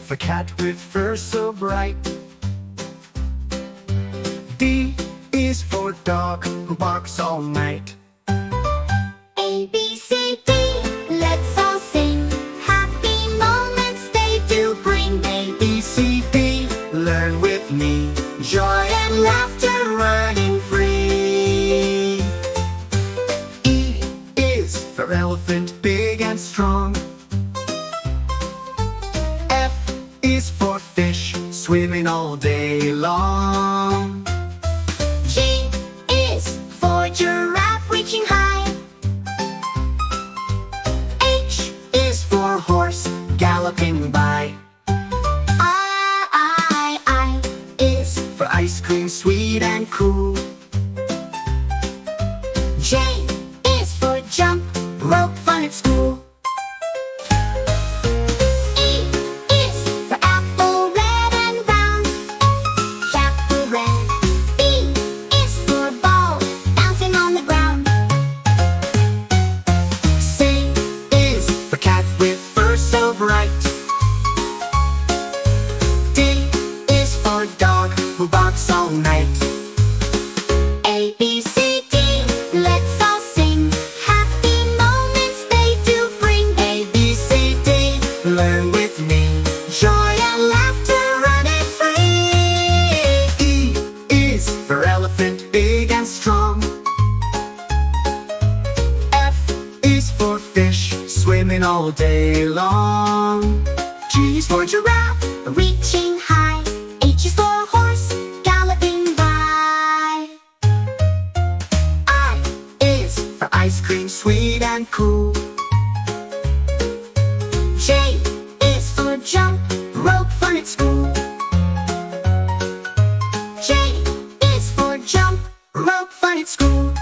for cat with fur so bright. D is for dog who barks all night. A, B, C, D, let's all sing. Happy moments they do bring. A, B, C, D, learn with me. Joy and laughter running free. E is for elephant, big and strong. F is for fish, swimming all day long. G is for giraffe, reaching high. H is for horse, galloping by. I Is for ice cream, sweet and cool. J is for jump, Rope fun at school. E is for apple, red and round. Apple red. B is for ball, bouncing on the ground. C is for cat with fur so bright. D is for dog who barks all night. A, B, C, D, let's all sing. Happy moments they do bring. A, B, C, D, learn with me. Joy and laughter running free. E is for elephant, big and strong. F is for fish, swimming all day long. G is for giraffe, Reaching high. H is for horse, galloping by. I is for ice cream, sweet and cool. J is for jump, Rope fun at school. J is for jump. Rope fun at school.